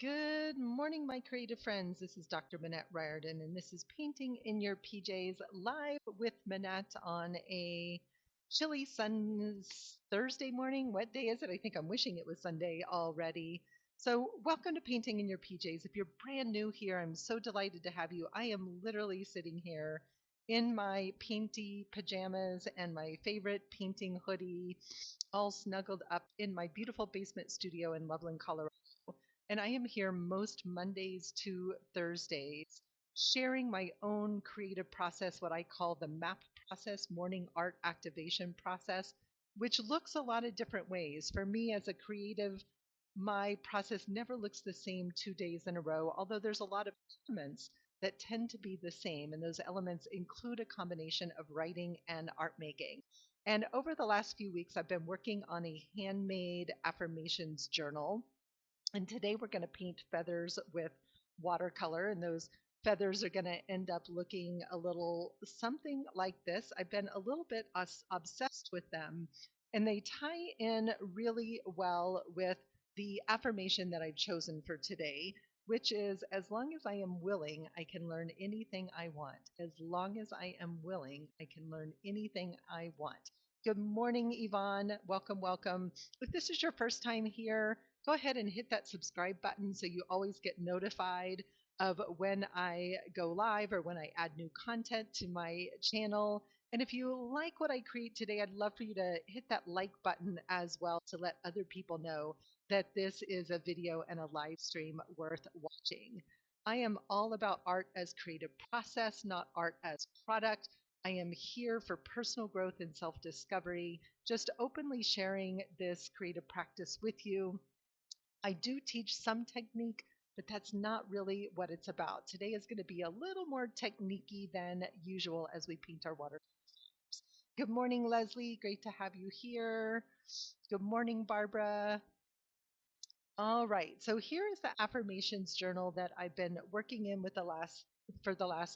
Good morning, my creative friends. This is Dr. Manette Riordan, and this is Painting in Your PJs live with Manette on a chilly Thursday morning. What day is it? I think I'm wishing it was Sunday already. So, welcome to Painting in Your PJs. If you're brand new here, I'm so delighted to have you. I am literally sitting here in my painty pajamas and my favorite painting hoodie, all snuggled up in my beautiful basement studio in Loveland, Colorado. And I am here most Mondays to Thursdays sharing my own creative process, what I call the MAP process, morning art activation process, which looks a lot of different ways. For me as a creative, my process never looks the same 2 days in a row, although there's a lot of elements that tend to be the same. And those elements include a combination of writing and art making. And over the last few weeks, I've been working on a handmade affirmations journal, and today we're going to paint feathers with watercolor, and those feathers are going to end up looking a little something like this. I've been a little bit obsessed with them, and they tie in really well with the affirmation that I've chosen for today, which is as long as I am willing, I can learn anything I want. As long as I am willing, I can learn anything I want. Good morning, Yvonne. Welcome, welcome. If this is your first time here, go ahead and hit that subscribe button so you always get notified of when I go live or when I add new content to my channel. And if you like what I create today, I'd love for you to hit that like button as well to let other people know that this is a video and a live stream worth watching. I am all about art as creative process, not art as product. I am here for personal growth and self discovery, just openly sharing this creative practice with you. I do teach some technique, but that's not really what it's about. Today is going to be a little more techniquey than usual as we paint our watercolors. Good morning, Leslie. Great to have you here. Good morning, Barbara. All right. So here is the affirmations journal that I've been working in with the last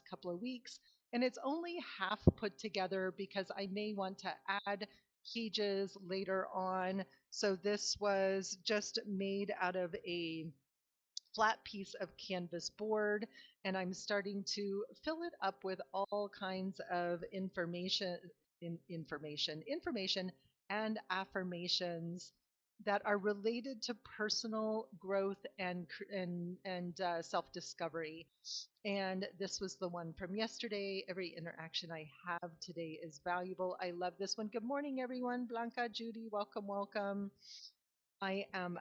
couple of weeks, and it's only half put together because I may want to add pages later on. So this was just made out of a flat piece of canvas board, and I'm starting to fill it up with all kinds of information and affirmations that are related to personal growth and self-discovery. And this was the one from yesterday. Every interaction I have today is valuable. I love this one. Good morning, everyone. Blanca, Judy, welcome, welcome. I am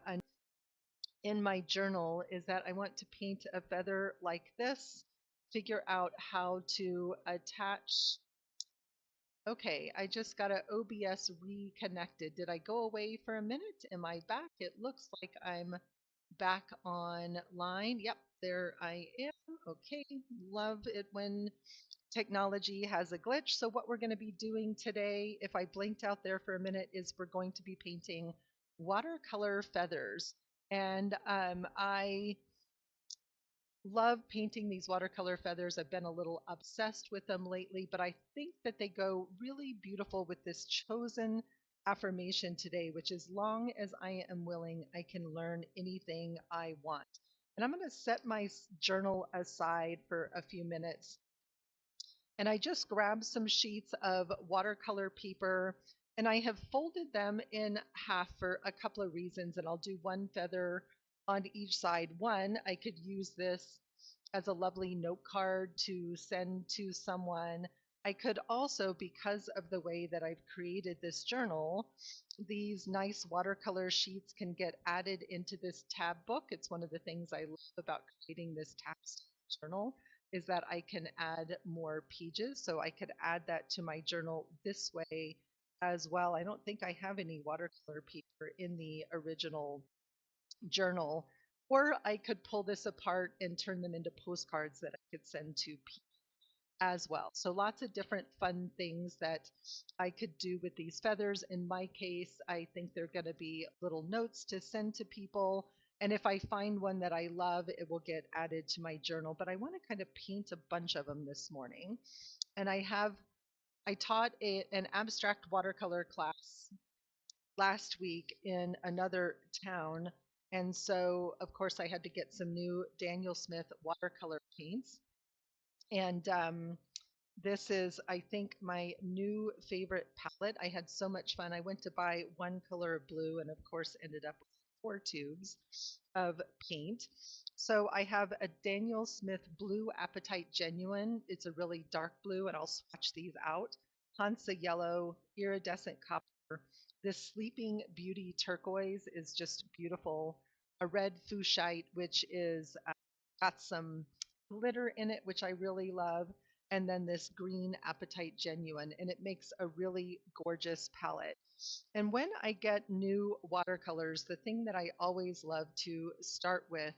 in my journal is that I want to paint a feather like this, figure out how to attach. Okay, I just got a OBS reconnected. Did I go away for a minute? Am I back? It looks like I'm back online. Yep, there I am. Okay, love it when technology has a glitch. So what we're going to be doing today, if I blinked out there for a minute, is we're going to be painting watercolor feathers. And I love painting these watercolor feathers. I've been a little obsessed with them lately, but I think that they go really beautiful with this chosen affirmation today, which is long as I am willing, I can learn anything I want. And I'm going to set my journal aside for a few minutes, and I just grabbed some sheets of watercolor paper, and I have folded them in half for a couple of reasons, and I'll do one feather on each side. One, I could use this as a lovely note card to send to someone. I could also, because of the way that I've created this journal, these nice watercolor sheets can get added into this tab book. It's one of the things I love about creating this tab journal is that I can add more pages. So I could add that to my journal this way as well. I don't think I have any watercolor paper in the original journal, or I could pull this apart and turn them into postcards that I could send to people as well. So lots of different fun things that I could do with these feathers. In my case, I think they're going to be little notes to send to people. And if I find one that I love, it will get added to my journal. But I want to kind of paint a bunch of them this morning. And I taught an abstract watercolor class last week in another town, And so, of course, I had to get some new Daniel Smith watercolor paints. And this is, I think, my new favorite palette. I had so much fun. I went to buy one color of blue and, of course, ended up with 4 tubes of paint. So I have a Daniel Smith Blue Appetite Genuine. It's a really dark blue, and I'll swatch these out. Hansa Yellow, Iridescent Copper. This Sleeping Beauty Turquoise is just beautiful. A red Fuchsite, which is got some glitter in it, which I really love, and then this green Appetite Genuine, and it makes a really gorgeous palette. And when I get new watercolors, the thing that I always love to start with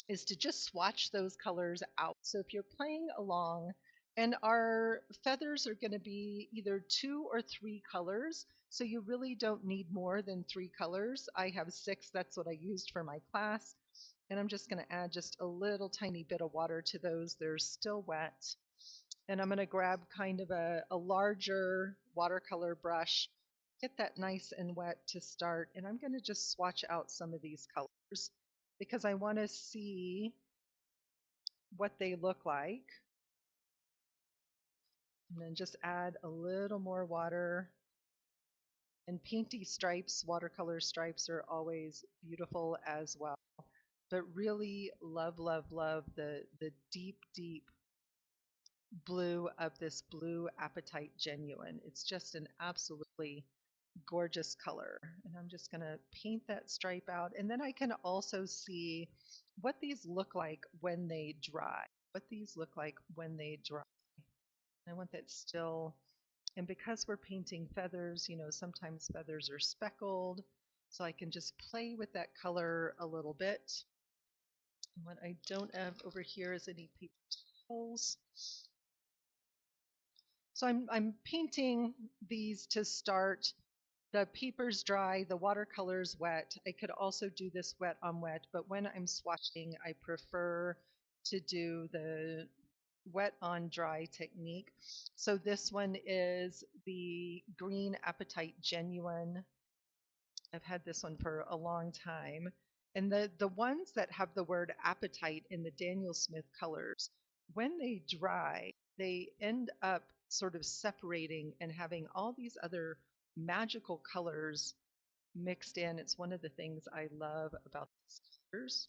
is to just swatch those colors out. So if you're playing along, and our feathers are going to be either 2 or 3 colors, so you really don't need more than 3 colors. I have 6, that's what I used for my class. And I'm just going to add just a little tiny bit of water to those. They're still wet. And I'm going to grab kind of a larger watercolor brush, get that nice and wet to start, and I'm going to just swatch out some of these colors because I want to see what they look like. And then just add a little more water. And painty stripes, watercolor stripes are always beautiful as well. But really love, love, love the deep, deep blue of this Blue Appetite Genuine. It's just an absolutely gorgeous color. And I'm just going to paint that stripe out. And then I can also see what these look like when they dry. What these look like when they dry. I want that still. And because we're painting feathers, sometimes feathers are speckled. So I can just play with that color a little bit. And what I don't have over here is any paper towels. So I'm painting these to start. The paper's dry, the watercolor's wet. I could also do this wet on wet, but when I'm swatching, I prefer to do the wet on dry technique. So this one is the Green Appetite Genuine. I've had this one for a long time. And the ones that have the word appetite in the Daniel Smith colors, when they dry, they end up sort of separating and having all these other magical colors mixed in. It's one of the things I love about these colors.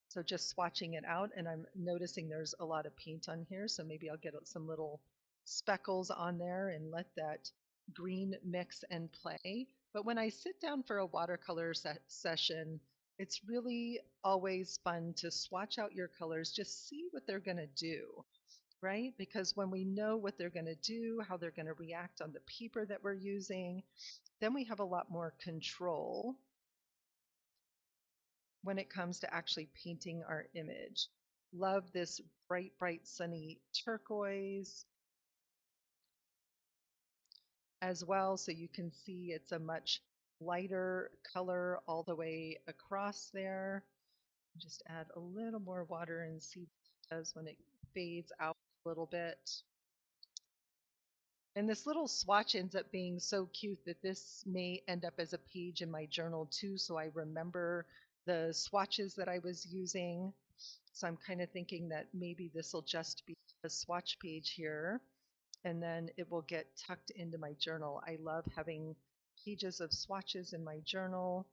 So just swatching it out, and I'm noticing there's a lot of paint on here, so maybe I'll get some little speckles on there and let that green mix and play. But when I sit down for a watercolor session, it's really always fun to swatch out your colors, just see what they're going to do, right? Because when we know what they're going to do, how they're going to react on the paper that we're using, then we have a lot more control when it comes to actually painting our image. Love this bright, bright, sunny turquoise as well. So you can see it's a much lighter color all the way across there. Just add a little more water and see what it does when it fades out a little bit. And this little swatch ends up being so cute that this may end up as a page in my journal too, so I remember the swatches that I was using. So I'm kind of thinking that maybe this will just be a swatch page here, and then it will get tucked into my journal. I love having pages of swatches in my journal.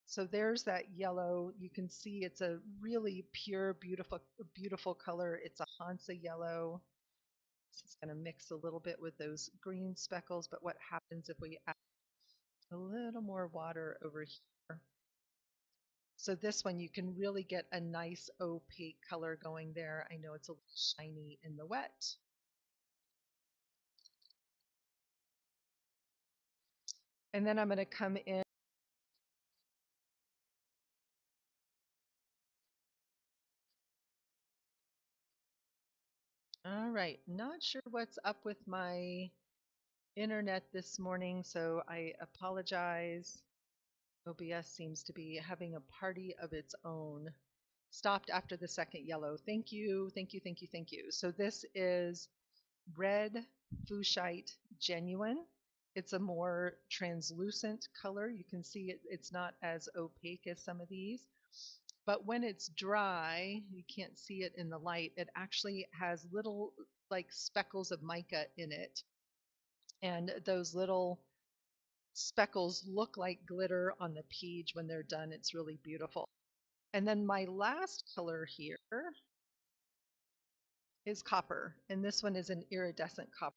So there's that yellow. You can see it's a really pure, beautiful, beautiful color. It's a Hansa yellow. It's going to mix a little bit with those green speckles, but what happens if we add a little more water over here? So this one, you can really get a nice opaque color going there. I know it's a little shiny in the wet. And then I'm going to come in. All right, not sure what's up with my internet this morning, so I apologize. OBS seems to be having a party of its own. Stopped after the second yellow. Thank you, thank you, thank you, thank you. So this is Red Fuchsite Genuine. It's a more translucent color. You can see it's not as opaque as some of these. But when it's dry, you can't see it in the light. It actually has little like speckles of mica in it. And those little speckles look like glitter on the page when they're done. It's really beautiful. And then my last color here is copper. And this one is an iridescent copper.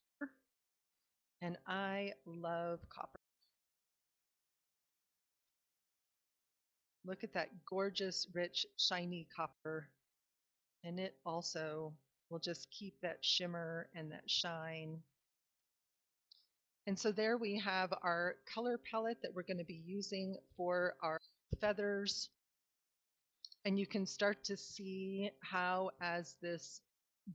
And I love copper. Look at that gorgeous, rich, shiny copper. And it also will just keep that shimmer and that shine. And so there we have our color palette that we're going to be using for our feathers. And you can start to see how as this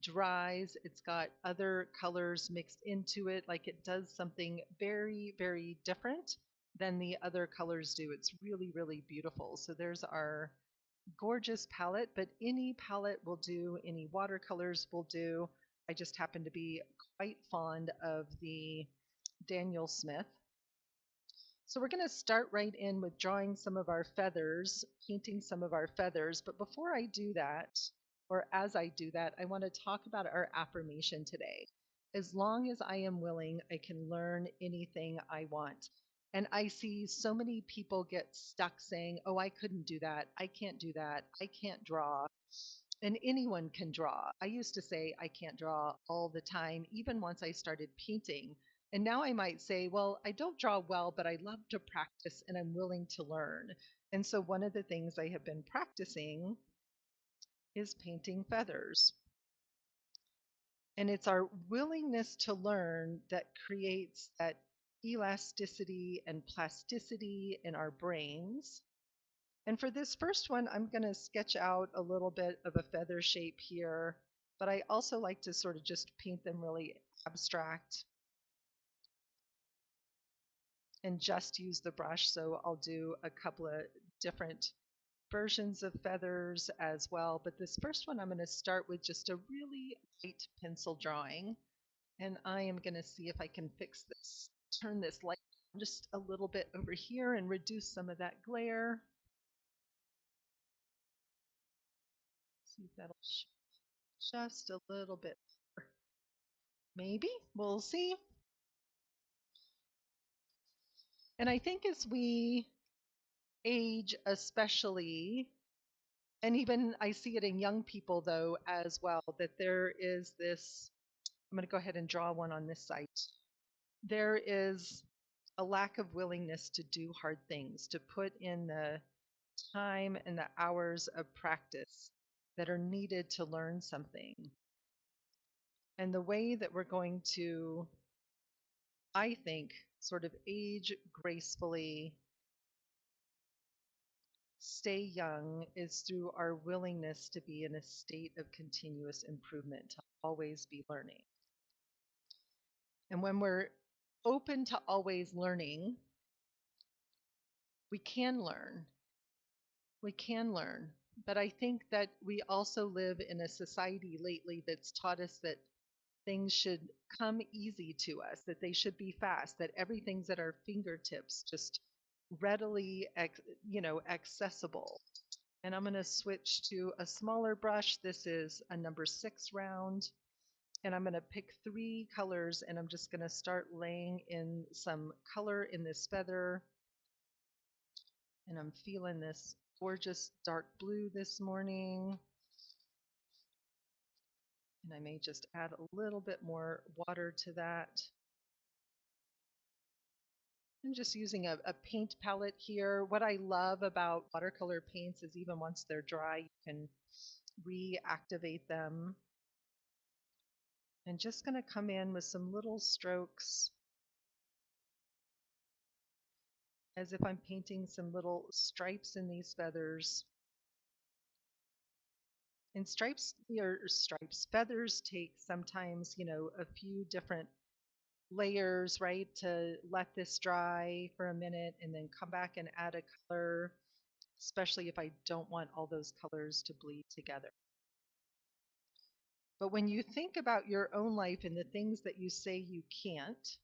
dries, it's got other colors mixed into it, like it does something very, very different than the other colors do. It's really, really beautiful. So there's our gorgeous palette, but any palette will do, any watercolors will do. I just happen to be quite fond of the Daniel Smith. So we're going to start right in with drawing some of our feathers, painting some of our feathers. But before I do that, or as I do that, I want to talk about our affirmation today. As long as I am willing, I can learn anything I want. And I see so many people get stuck saying, oh, I couldn't do that. I can't do that. I can't draw. And anyone can draw. I used to say I can't draw all the time, even once I started painting. And now I might say, well, I don't draw well, but I love to practice and I'm willing to learn. And so one of the things I have been practicing is painting feathers. And it's our willingness to learn that creates that elasticity and plasticity in our brains. And for this first one, I'm going to sketch out a little bit of a feather shape here, but I also like to sort of just paint them really abstract and just use the brush. So I'll do a couple of different versions of feathers as well. But this first one, I'm going to start with just a really light pencil drawing. And I am going to see if I can fix this, turn this light just a little bit over here and reduce some of that glare. See if that'll just a little bit. Maybe. We'll see. And I think as we age, especially, and even I see it in young people though as well, that there is this, I'm going to go ahead and draw one on this site. There is a lack of willingness to do hard things, to put in the time and the hours of practice that are needed to learn something. And the way that we're going to, I think, sort of age gracefully, stay young, is through our willingness to be in a state of continuous improvement, to always be learning. And when we're open to always learning, we can learn. We can learn. But I think that we also live in a society lately that's taught us that things should come easy to us, that they should be fast, that everything's at our fingertips, just readily, accessible. And I'm going to switch to a smaller brush. This is a number 6 round. And I'm going to pick 3 colors and I'm just going to start laying in some color in this feather. And I'm feeling this gorgeous dark blue this morning. And I may just add a little bit more water to that. I'm just using a paint palette here. What I love about watercolor paints is even once they're dry, you can reactivate them. And just going to come in with some little strokes as if I'm painting some little stripes in these feathers. And feathers take sometimes, a few different layers, right, to let this dry for a minute and then come back and add a color, especially if I don't want all those colors to bleed together. But when you think about your own life and the things that you say you can't,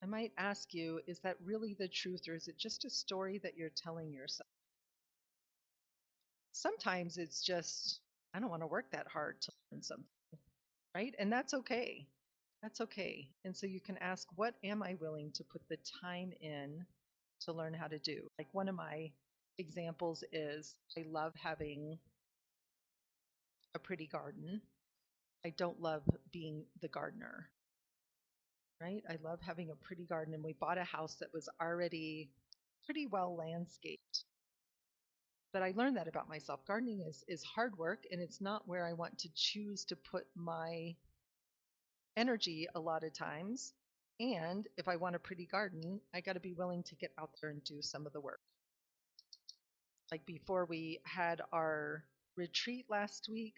I might ask you, is that really the truth or is it just a story that you're telling yourself? Sometimes it's just, I don't want to work that hard to learn something, right? And that's okay. That's okay. And so you can ask, what am I willing to put the time in to learn how to do? Like one of my examples is I love having a pretty garden. I don't love being the gardener, right? I love having a pretty garden. And we bought a house that was already pretty well landscaped. But I learned that about myself. Gardening is hard work and it's not where I want to choose to put my energy a lot of times. And if I want a pretty garden, I got to be willing to get out there and do some of the work. Like before we had our retreat last week,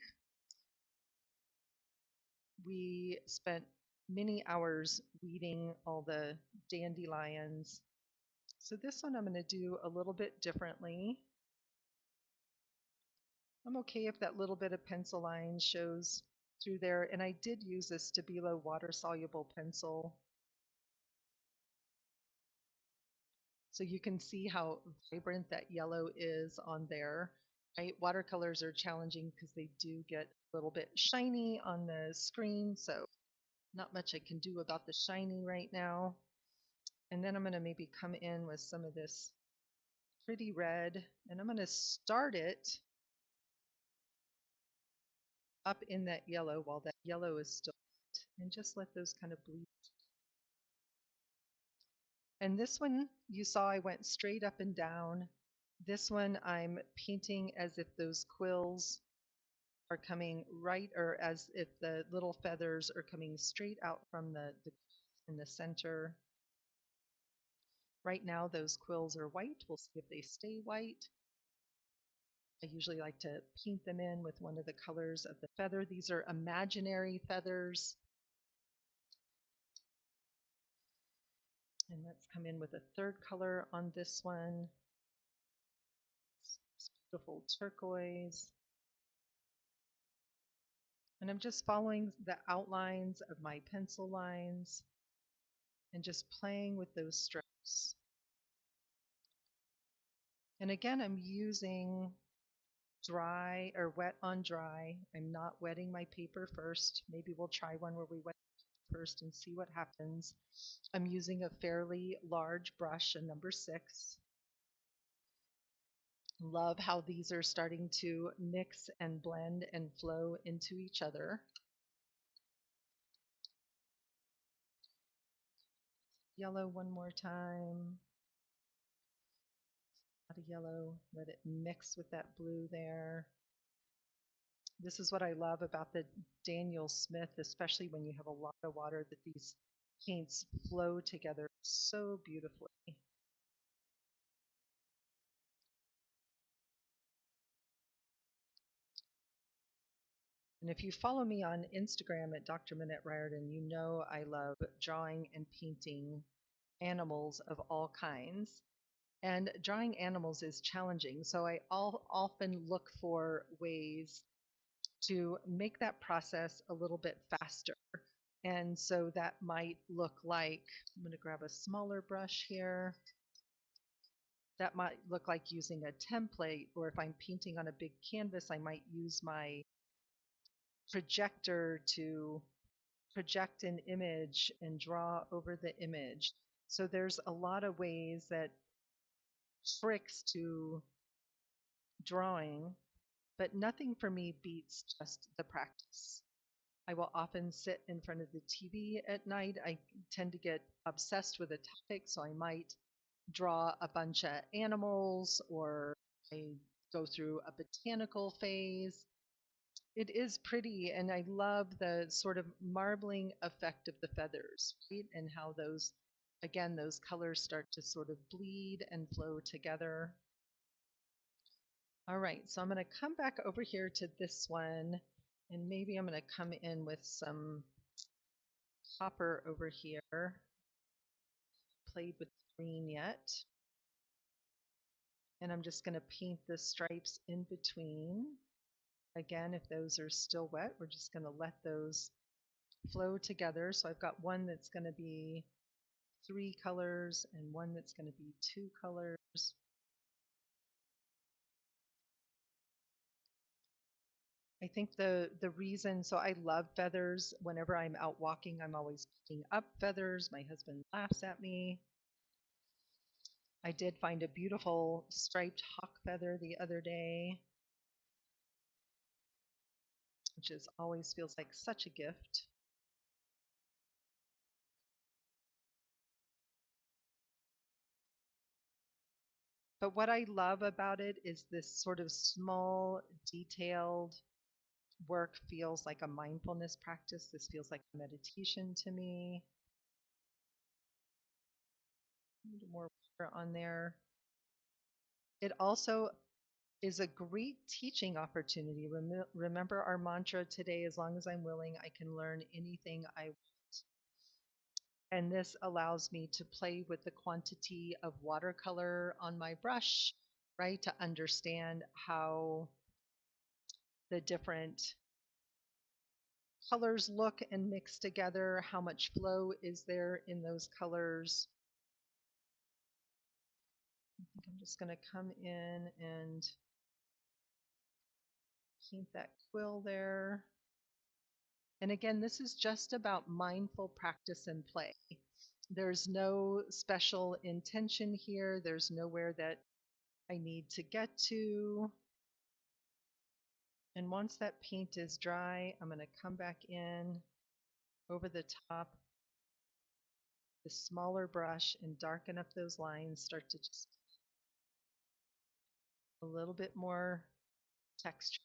we spent many hours weeding all the dandelions. So this one I'm going to do a little bit differently. I'm okay if that little bit of pencil line shows through there. And I did use a Stabilo water-soluble pencil. So you can see how vibrant that yellow is on there. Right? Watercolors are challenging because they do get a little bit shiny on the screen. So not much I can do about the shiny right now. And then I'm going to maybe come in with some of this pretty red. And I'm going to start it up in that yellow while that yellow is still wet, and just let those kind of bleed. And this one, you saw I went straight up and down. This one, I'm painting as if those quills are coming right, or as if the little feathers are coming straight out from the in the center. Right now, those quills are white. We'll see if they stay white. I usually like to paint them in with one of the colors of the feather. These are imaginary feathers. And let's come in with a third color on this one. It's beautiful turquoise. And I'm just following the outlines of my pencil lines and just playing with those strokes. And again, I'm using dry or wet on dry. I'm not wetting my paper first. Maybe we'll try one where we wet first and see what happens. I'm using a fairly large brush, a number 6. Love how these are starting to mix and blend and flow into each other. Yellow one more time. Add a yellow, let it mix with that blue there. This is what I love about the Daniel Smith, especially when you have a lot of water, that these paints flow together so beautifully. And if you follow me on Instagram at Dr. Minette Riordan, you know I love drawing and painting animals of all kinds. And drawing animals is challenging, so I often look for ways to make that process a little bit faster. And so that might look like, I'm going to grab a smaller brush here. That might look like using a template, or if I'm painting on a big canvas, I might use my projector to project an image and draw over the image. So there's a lot of ways that tricks to drawing, but nothing for me beats just the practice. I will often sit in front of the TV at night. I tend to get obsessed with a topic, so I might draw a bunch of animals or I go through a botanical phase. It is pretty, and I love the sort of marbling effect of the feathers, right? And how those, again, those colors start to sort of bleed and flow together. All right, so I'm going to come back over here to this one, and maybe I'm going to come in with some copper over here. Played with green yet. And I'm just going to paint the stripes in between. Again, if those are still wet, we're just going to let those flow together. So I've got one that's going to be three colors and one that's going to be two colors. I think the reason, so I love feathers. Whenever I'm out walking, I'm always picking up feathers. My husband laughs at me. I did find a beautiful striped hawk feather the other day, which is always feels like such a gift. But what I love about it is this sort of small, detailed work feels like a mindfulness practice. This feels like meditation to me. A little more water on there. It also is a great teaching opportunity. Remember our mantra today, as long as I'm willing, I can learn anything I want. And this allows me to play with the quantity of watercolor on my brush, right? To understand how the different colors look and mix together, how much flow is there in those colors. I think I'm just going to come in and paint that quill there. And again, this is just about mindful practice and play. There's no special intention here. There's nowhere that I need to get to. And once that paint is dry, I'm going to come back in over the top, the smaller brush, and darken up those lines, start to just a little bit more texture.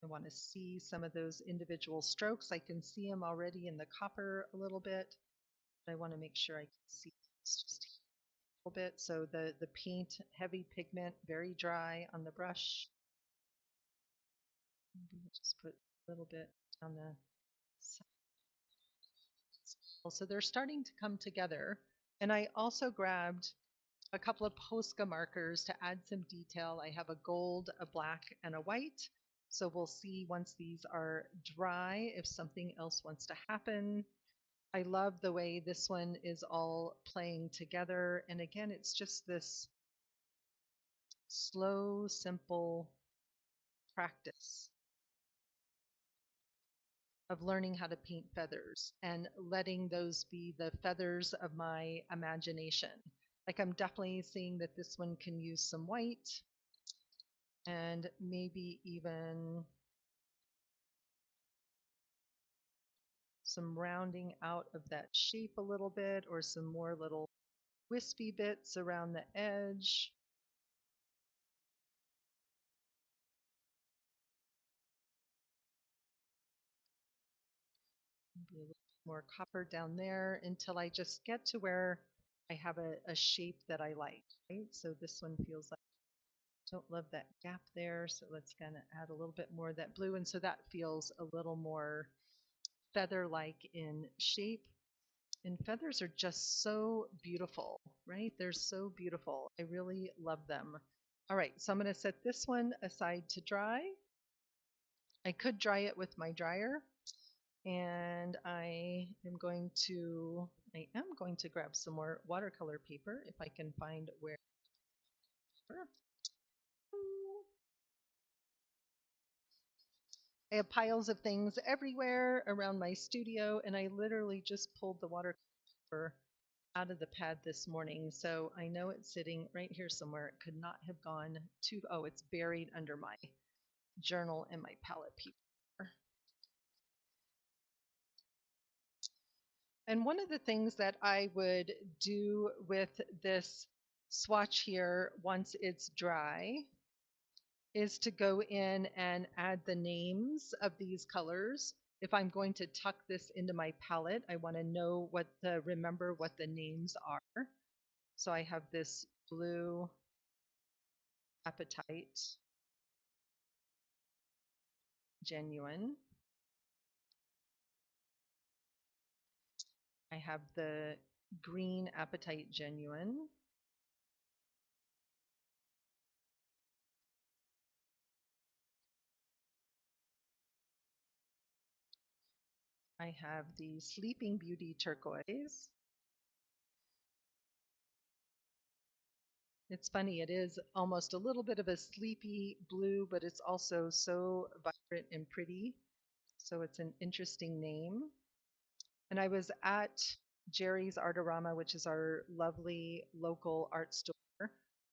I want to see some of those individual strokes. I can see them already in the copper a little bit, but I want to make sure I can see just a little bit. So the paint, heavy pigment, very dry on the brush. Maybe we'll just put a little bit on the side. So they're starting to come together. And I also grabbed a couple of Posca markers to add some detail. I have a gold, a black, and a white. So we'll see once these are dry if something else wants to happen. I love the way this one is all playing together. And again, it's just this slow, simple practice of learning how to paint feathers and letting those be the feathers of my imagination. Like I'm definitely seeing that this one can use some white and maybe even some rounding out of that shape a little bit, or some more little wispy bits around the edge. Maybe a little more copper down there until I just get to where I have a shape that I like, right? So this one feels like, don't love that gap there, so let's kind of add a little bit more of that blue, and so that feels a little more feather-like in shape. And feathers are just so beautiful, right? They're so beautiful. I really love them. All right, so I'm going to set this one aside to dry. I could dry it with my dryer, and I am going to grab some more watercolor paper if I can find where. I have piles of things everywhere around my studio, and I literally just pulled the watercolor out of the pad this morning, so I know it's sitting right here somewhere. It could not have gone to, oh, it's buried under my journal and my palette paper. And one of the things that I would do with this swatch here once it's dry is to go in and add the names of these colors. If I'm going to tuck this into my palette, I want to know remember what the names are. So I have this blue apatite, genuine. I have the green apatite, genuine. I have the Sleeping Beauty turquoise. It's funny, it is almost a little bit of a sleepy blue, but it's also so vibrant and pretty. So it's an interesting name. And I was at Jerry's Artorama, which is our lovely local art store,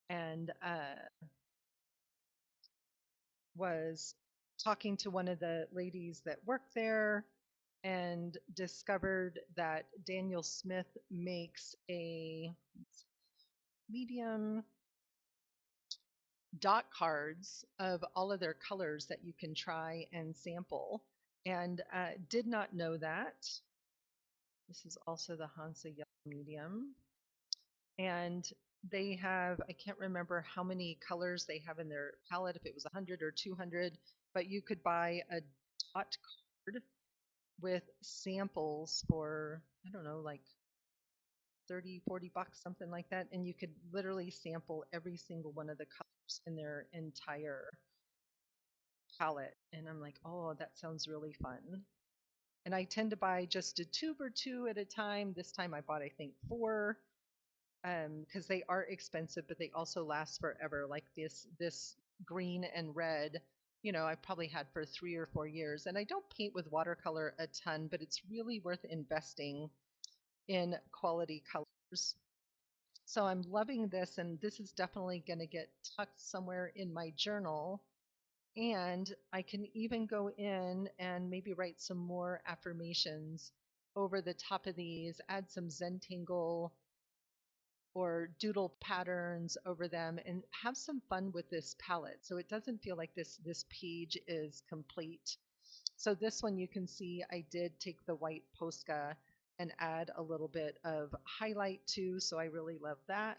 and was talking to one of the ladies that work there and discovered that Daniel Smith makes a medium dot cards of all of their colors that you can try and sample. And did not know that. This is also the Hansa Yellow Medium. And they have, I can't remember how many colors they have in their palette, if it was 100 or 200, but you could buy a dot card with samples for, I don't know, like 30, 40 bucks, something like that. And you could literally sample every single one of the colors in their entire palette. And I'm like, oh, that sounds really fun. And I tend to buy just a tube or two at a time. This time I bought, I think, four, because they are expensive, but they also last forever. Like this green and red, I've probably had for 3 or 4 years. And I don't paint with watercolor a ton, but it's really worth investing in quality colors. So I'm loving this, and this is definitely going to get tucked somewhere in my journal. And I can even go in and maybe write some more affirmations over the top of these, add some Zentangle or doodle patterns over them, and have some fun with this palette. So it doesn't feel like this page is complete. So this one you can see I did take the white Posca and add a little bit of highlight too, so I really love that.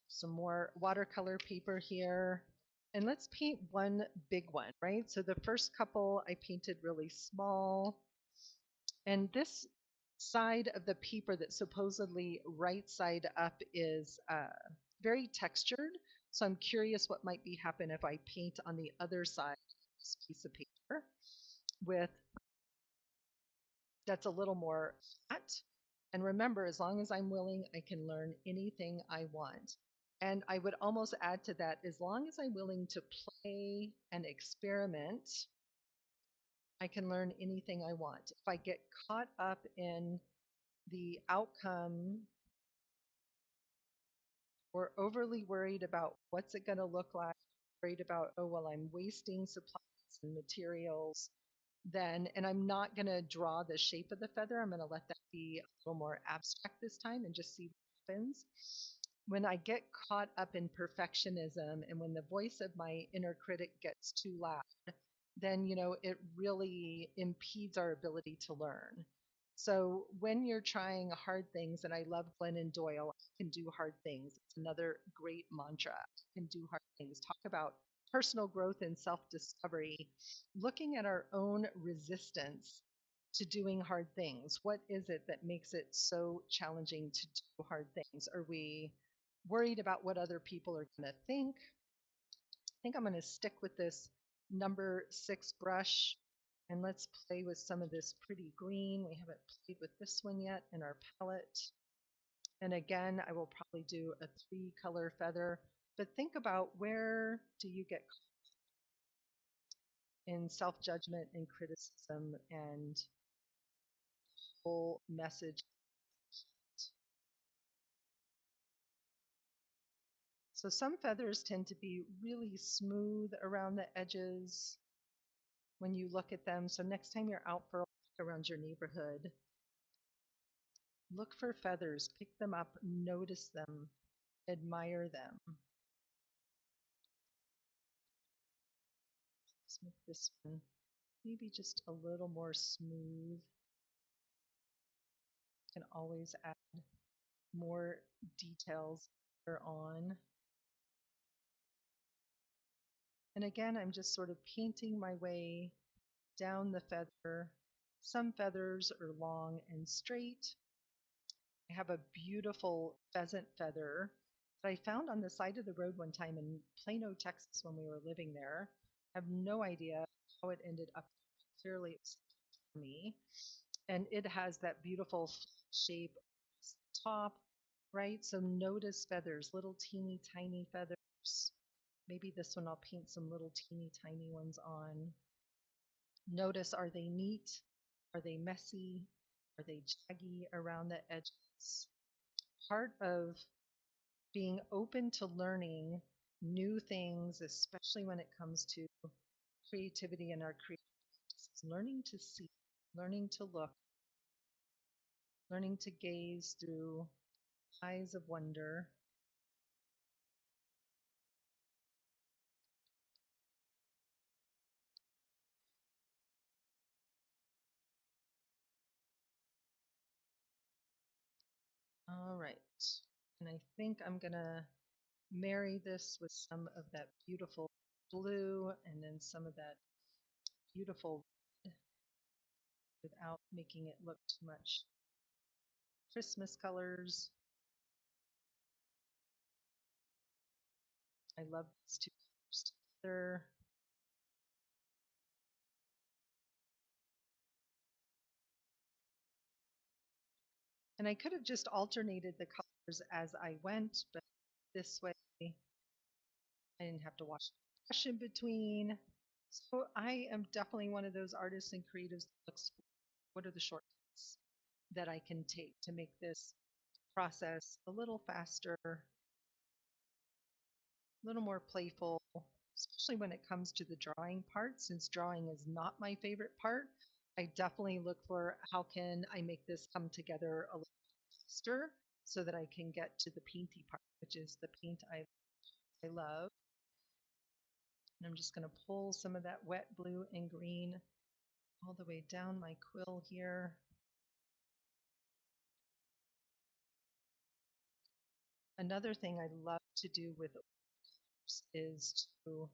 Some more watercolor paper here. And let's paint one big one, right? So the first couple I painted really small. And this side of the paper that's supposedly right side up is very textured. So I'm curious what might be happen if I paint on the other side of this piece of paper with that's a little more flat. And remember, as long as I'm willing, I can learn anything I want. And I would almost add to that, as long as I'm willing to play and experiment, I can learn anything I want. If I get caught up in the outcome or overly worried about what's it going to look like, worried about, oh, well, I'm wasting supplies and materials, then, and I'm not going to draw the shape of the feather. I'm going to let that be a little more abstract this time and just see what happens. When I get caught up in perfectionism and when the voice of my inner critic gets too loud, then, it really impedes our ability to learn. So when you're trying hard things, and I love Glennon Doyle, I can do hard things. It's another great mantra. I can do hard things. Talk about personal growth and self-discovery, looking at our own resistance to doing hard things. What is it that makes it so challenging to do hard things? Are we worried about what other people are going to think? I think I'm going to stick with this number 6 brush, and let's play with some of this pretty green. We haven't played with this one yet in our palette. And again, I will probably do a 3-color feather, but think about, where do you get in self-judgment and criticism and whole message. So some feathers tend to be really smooth around the edges when you look at them. So next time you're out for a walk around your neighborhood, look for feathers, pick them up, notice them, admire them. Let's make this one maybe just a little more smooth. You can always add more details later on. And again, I'm just sort of painting my way down the feather. Some feathers are long and straight. I have a beautiful pheasant feather that I found on the side of the road one time in Plano, Texas when we were living there. have no idea how it ended up. Clearly, it's for me. And it has that beautiful shape top, right? So notice feathers, little teeny tiny feathers. Maybe this one I'll paint some little teeny tiny ones on. Notice, are they neat? Are they messy? Are they jaggy around the edges? Part of being open to learning new things, especially when it comes to creativity and our creativity, is learning to see, learning to look, learning to gaze through eyes of wonder. All right. And I think I'm going to marry this with some of that beautiful blue and then some of that beautiful red without making it look too much Christmas colors. I love these two colors together. And I could have just alternated the colors as I went, but this way I didn't have to wash the brush in between. So I am definitely one of those artists and creatives that looks for what are the shortcuts that I can take to make this process a little faster, a little more playful, especially when it comes to the drawing part. Since drawing is not my favorite part, I definitely look for how can I make this come together a little faster so that I can get to the painty part, which is the paint I love. And I'm just going to pull some of that wet blue and green all the way down my quill here. Another thing I love to do with is to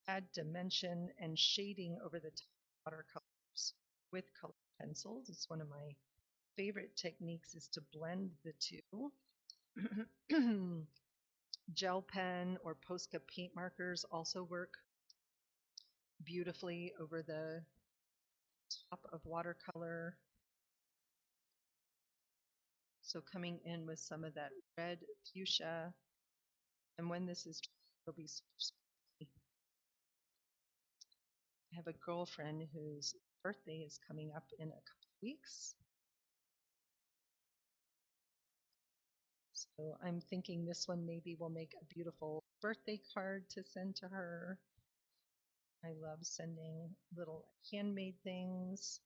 add dimension and shading over the top of watercolors with colored pencils. It's one of my favorite techniques is to blend the two. Gel pen or Posca paint markers also work beautifully over the top of watercolor. So coming in with some of that red fuchsia, and when this is dry, it'll be so sparkly. I have a girlfriend whose birthday is coming up in a couple of weeks. So I'm thinking this one maybe will make a beautiful birthday card to send to her. I love sending little handmade things.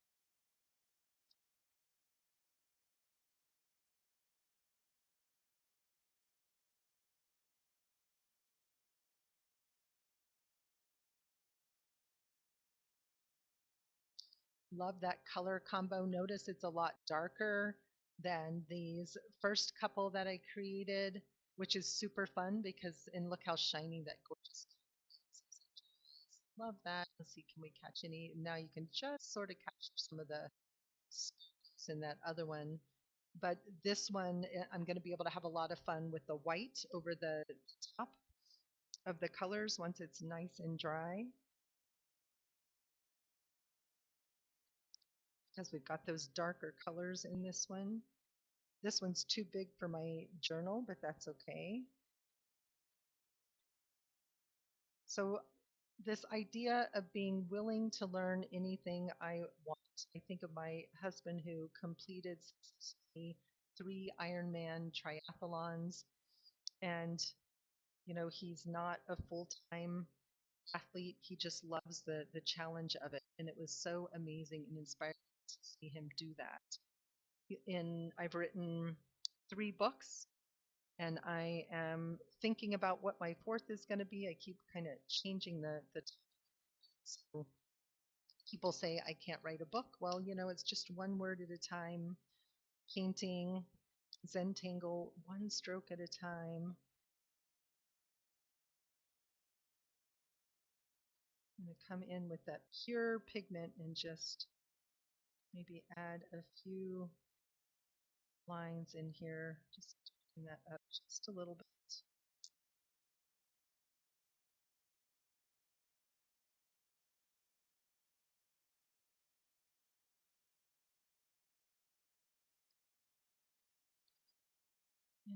Love that color combo. Notice it's a lot darker than these first couple that I created, which is super fun because, and look how shiny that gorgeous is. Love that. Let's see, can we catch any? Now you can just sort of capture some of the spots in that other one. But this one, I'm going to be able to have a lot of fun with the white over the top of the colors once it's nice and dry. Because we've got those darker colors in this one. This one's too big for my journal, but that's okay. So this idea of being willing to learn anything I want. I think of my husband who completed successfully 3 Ironman triathlons, and he's not a full-time athlete. He just loves the challenge of it, and it was so amazing and inspiring to see him do that. I've written 3 books, and I am thinking about what my fourth is going to be. I keep kind of changing the so people say I can't write a book. Well, it's just one word at a time, painting, Zentangle, one stroke at a time. I'm going to come in with that pure pigment and just maybe add a few lines in here, just darken that up just a little bit.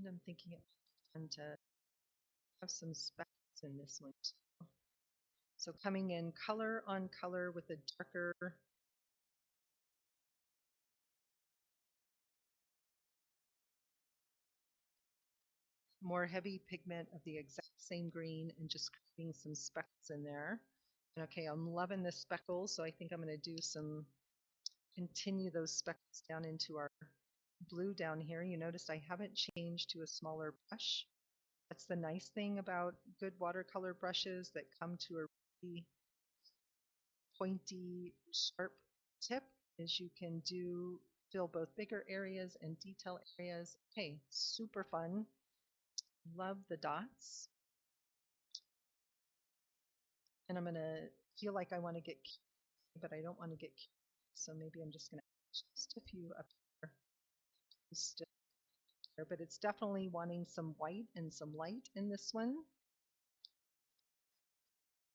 And I'm thinking it's fun to have some specks in this one too. So coming in color on color with a darker, more heavy pigment of the exact same green and just creating some specks in there. And okay, I'm loving the speckles, so I think I'm going to do some, continue those speckles down into our blue down here. You notice I haven't changed to a smaller brush. That's the nice thing about good watercolor brushes that come to a really pointy, sharp tip is you can fill both bigger areas and detail areas. Okay, super fun. Love the dots. And I'm going to feel like I want to get cute, but I don't want to get cute. So maybe I'm just going to add just a few up here. Just there, but it's definitely wanting some white and some light in this one.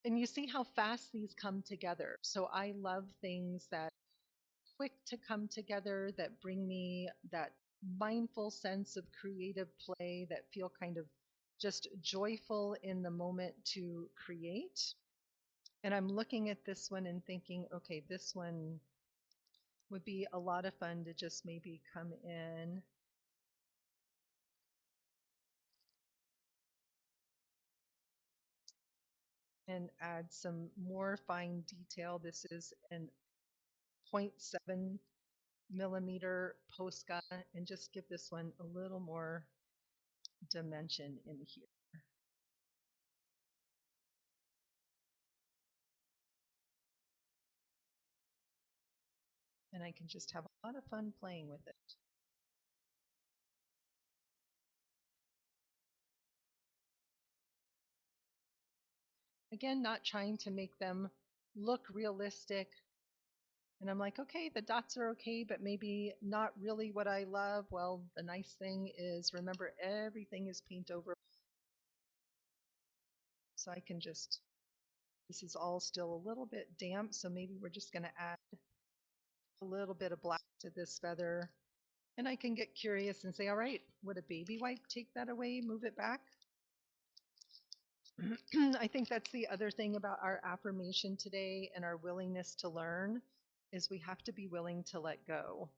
And you see how fast these come together. So I love things that quick to come together, that bring me that mindful sense of creative play, that feel kind of just joyful in the moment to create. And I'm looking at this one and thinking, okay, this one would be a lot of fun to just maybe come in and add some more fine detail. This is an 0.7 millimeter Posca, and just give this one a little more dimension in here. And I can just have a lot of fun playing with it. Again, not trying to make them look realistic. And I'm like, okay, the dots are okay, but maybe not really what I love. Well, the nice thing is, remember, everything is paint over. So I can just, this is all still a little bit damp, so maybe we're just going to add a little bit of black to this feather. And I can get curious and say, all right, would a baby wipe take that away, move it back? I think that's the other thing about our affirmation today and our willingness to learn is we have to be willing to let go.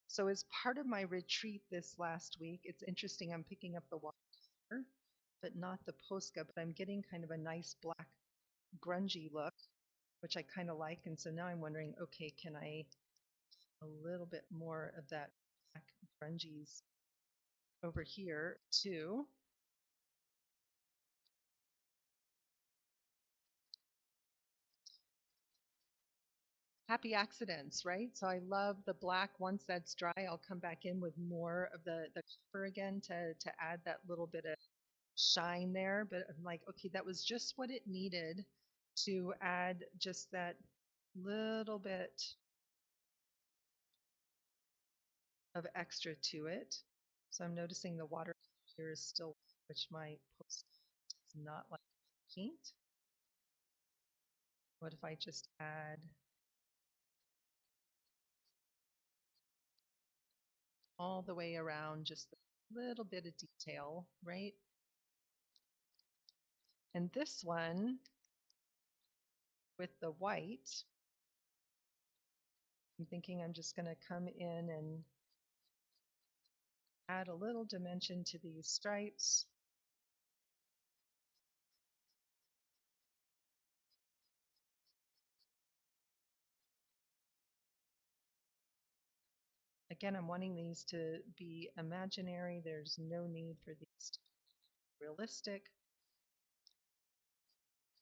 So as part of my retreat this last week, it's interesting, I'm picking up the water, but not the Posca, but I'm getting kind of a nice black grungy look, which I kind of like. And so now I'm wondering, okay, can I a little bit more of that black grungies over here too? Happy accidents, right? So I love the black. Once that's dry, I'll come back in with more of the copper again to add that little bit of shine there. But I'm like, okay, that was just what it needed to add just that little bit of extra to it. So I'm noticing the water here is still, which my post is not like paint. What if I just add all the way around just a little bit of detail, right? And this one with the white, I'm thinking I'm just going to come in and add a little dimension to these stripes. Again, I'm wanting these to be imaginary. There's no need for these to be realistic.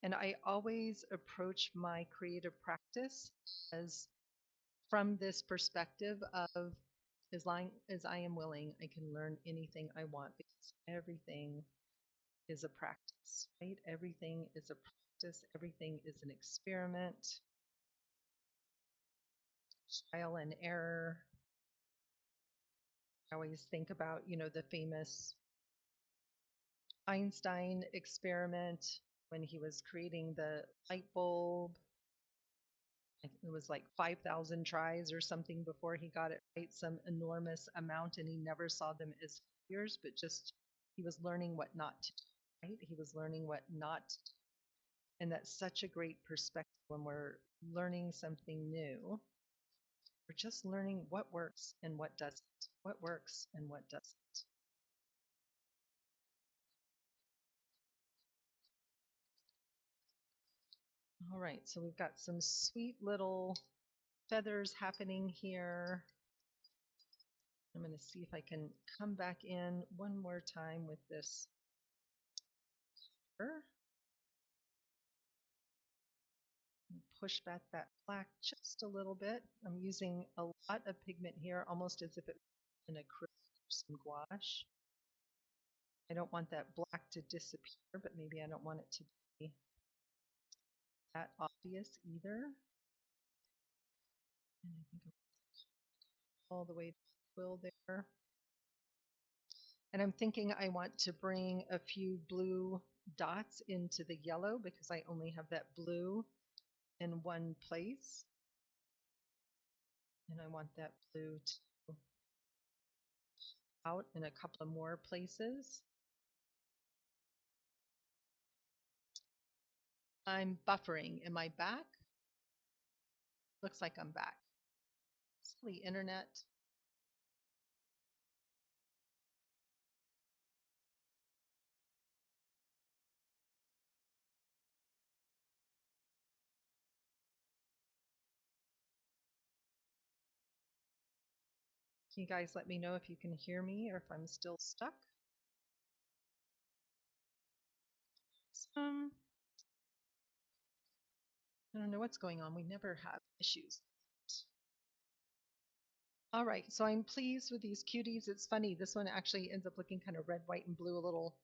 And I always approach my creative practice as from this perspective of as long as I am willing, I can learn anything I want because everything is a practice, right? Everything is a practice. Everything is an experiment, trial and error. I always think about, the famous Einstein experiment when he was creating the light bulb. It was like 5,000 tries or something before he got it right, some enormous amount, and he never saw them as failures, but just He was learning what not to do, right? He was learning what not to do. And that's such a great perspective when we're learning something new. We're just learning what works and what doesn't, what works and what doesn't. All right, so we've got some sweet little feathers happening here. I'm going to see if I can come back in one more time with this color. Push back that black just a little bit. I'm using a lot of pigment here, almost as if it was an acrylic or some gouache. I don't want that black to disappear, but maybe I don't want it to be that obvious either. And I think all the way to the quill there. And I'm thinking I want to bring a few blue dots into the yellow because I only have that blue in one place. And I want that blue to out in a couple of more places. I'm buffering. Am I back? Looks like I'm back. Silly internet. Can you guys let me know if you can hear me or if I'm still stuck? Um, I don't know what's going on. We never have issues. All right, so I'm pleased with these cuties. It's funny, this one actually ends up looking kind of red, white, and blue, a little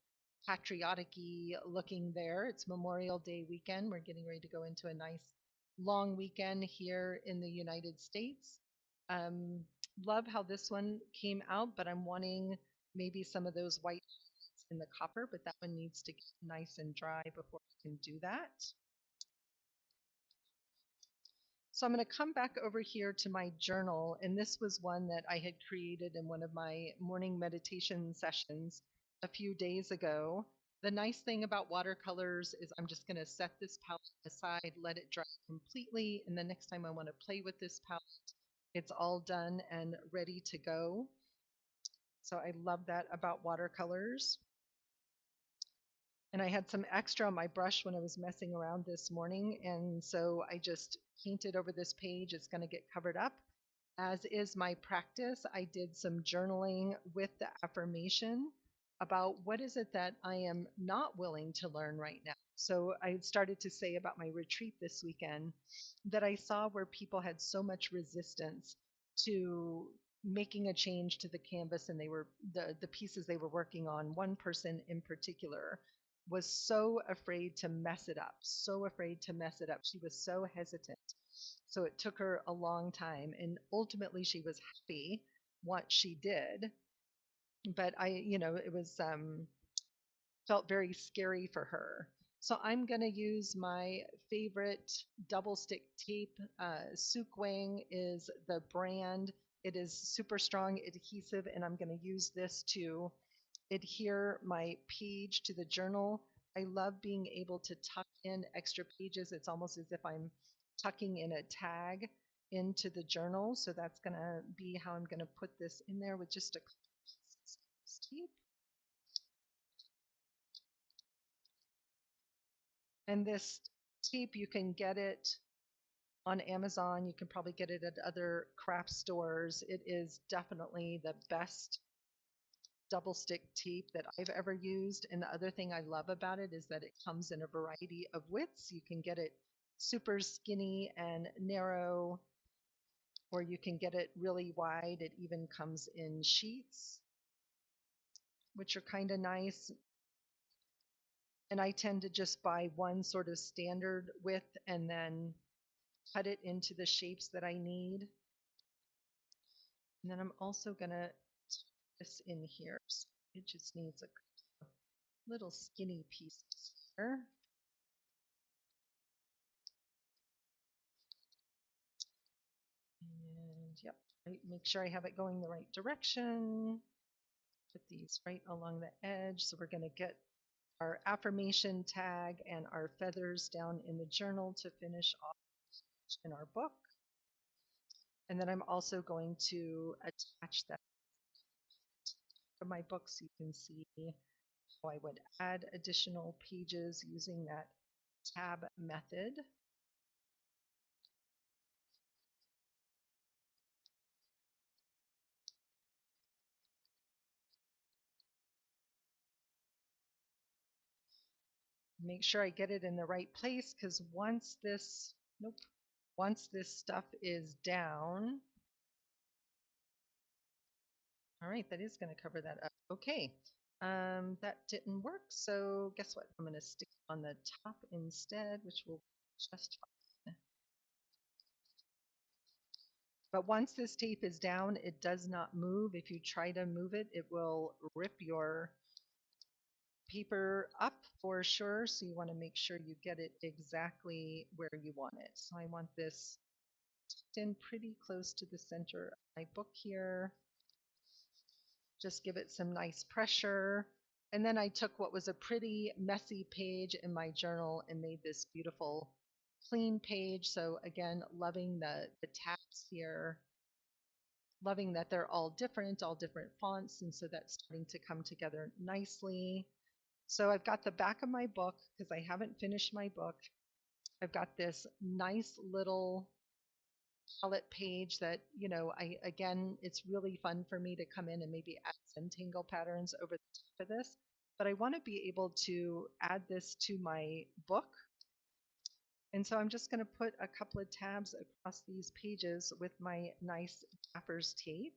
patriotic-y looking there. It's Memorial Day weekend. We're getting ready to go into a nice long weekend here in the United States. Um, Love how this one came out, but I'm wanting maybe some of those white in the copper, but that one needs to get nice and dry before we can do that. So I'm going to come back over here to my journal, and this was one that I had created in one of my morning meditation sessions a few days ago. The nice thing about watercolors is I'm just going to set this palette aside, let it dry completely, and the next time I want to play with this palette, it's all done and ready to go. So I love that about watercolors. And I had some extra on my brush when I was messing around this morning, and so I just painted over this page. It's going to get covered up. As is my practice, I did some journaling with the affirmation about what is it that I am not willing to learn right now. So I started to say about my retreat this weekend that I saw where people had so much resistance to making a change to the canvas, and they were the pieces they were working on. One person in particular was so afraid to mess it up, so afraid to mess it up. She was so hesitant. So it took her a long time, and ultimately she was happy what she did. But it was felt very scary for her. So I'm going to use my favorite double stick tape. Sukwang is the brand. It is super strong adhesive, and I'm going to use this to adhere my page to the journal. I love being able to tuck in extra pages. It's almost as if I'm tucking in a tag into the journal. So that's going to be how I'm going to put this in there with just a couple pieces of tape. And this tape, you can get it on Amazon. You can probably get it at other craft stores. It is definitely the best double stick tape that I've ever used. And the other thing I love about it is that it comes in a variety of widths. You can get it super skinny and narrow, or you can get it really wide. It even comes in sheets, which are kind of nice. And I tend to just buy one sort of standard width and then cut it into the shapes that I need. And then I'm also going to put this in here. So it just needs a little skinny pieces here. And yep, right, make sure I have it going the right direction. Put these right along the edge. So we're going to get our affirmation tag and our feathers down in the journal to finish off in our book. And then I'm also going to attach that to my book so you can see how I would add additional pages using that tab method. Make sure I get it in the right place because once this, nope, once this stuff is down, all right, that is going to cover that up. Okay, that didn't work, so guess what? I'm going to stick it on the top instead, which will just fine. But once this tape is down, it does not move. If you try to move it, it will rip your paper up for sure. So you want to make sure you get it exactly where you want it. So I want this in pretty close to the center of my book here. Just give it some nice pressure. And then I took what was a pretty messy page in my journal and made this beautiful clean page. So again, loving the tabs here, loving that they're all different fonts. And so that's starting to come together nicely. So I've got the back of my book because I haven't finished my book. I've got this nice little palette page that, again, it's really fun for me to come in and maybe add Zentangle patterns over the top of this. But I want to be able to add this to my book. And so I'm just going to put a couple of tabs across these pages with my nice gaffer's tape.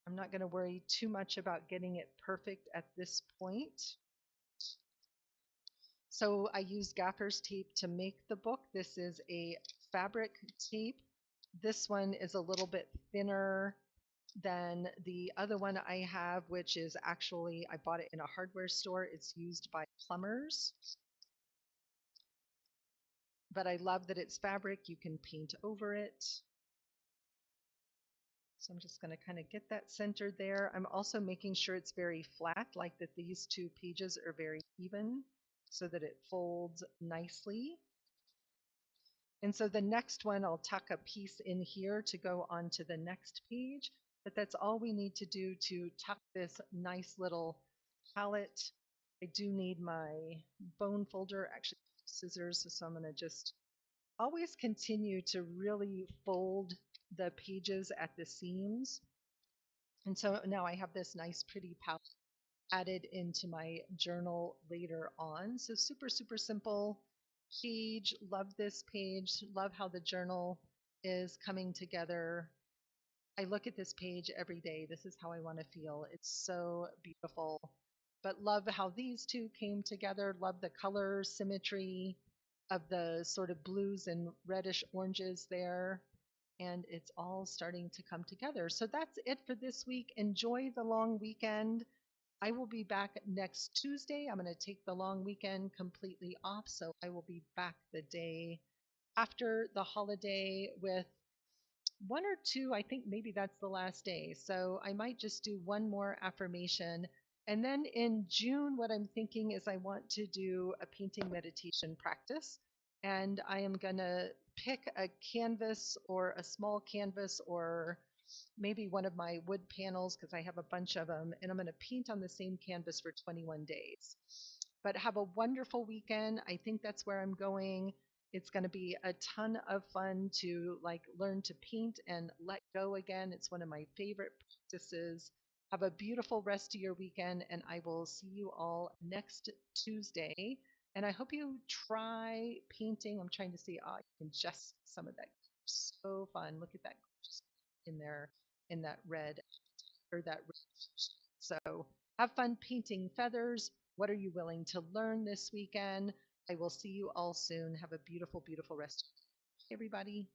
I'm not going to worry too much about getting it perfect at this point. So I use gaffer's tape to make the book. This is a fabric tape. This one is a little bit thinner than the other one I have, which is actually, I bought it in a hardware store. It's used by plumbers. But I love that it's fabric. You can paint over it. So I'm just going to kind of get that centered there. I'm also making sure it's very flat, like that these two pages are very even so that it folds nicely. And so the next one, I'll tuck a piece in here to go onto the next page, but that's all we need to do to tuck this nice little palette. I do need my bone folder, actually scissors, so I'm going to just always continue to really fold the pages at the seams. And so now I have this nice pretty palette added into my journal later on. So super, super simple page. Love this page. Love how the journal is coming together. I look at this page every day. This is how I want to feel. It's so beautiful. But love how these two came together. Love the color symmetry of the sort of blues and reddish oranges there. And it's all starting to come together. So that's it for this week. Enjoy the long weekend. I will be back next Tuesday. I'm going to take the long weekend completely off. So I will be back the day after the holiday with one or two. I think maybe that's the last day. So I might just do one more affirmation. And then in June, what I'm thinking is I want to do a painting meditation practice. And I am going to pick a canvas or a small canvas or maybe one of my wood panels because I have a bunch of them, and I'm going to paint on the same canvas for 21 days. But have a wonderful weekend. I think that's where I'm going. It's going to be a ton of fun to learn to paint and let go again. It's one of my favorite practices. Have a beautiful rest of your weekend, and I will see you all next Tuesday. And I hope you try painting. I'm trying to see, you can just some of that. So fun. Look at that in there in that red or that red. So have fun painting feathers. What are you willing to learn this weekend? I will see you all soon. Have a beautiful, beautiful rest. Hey, everybody.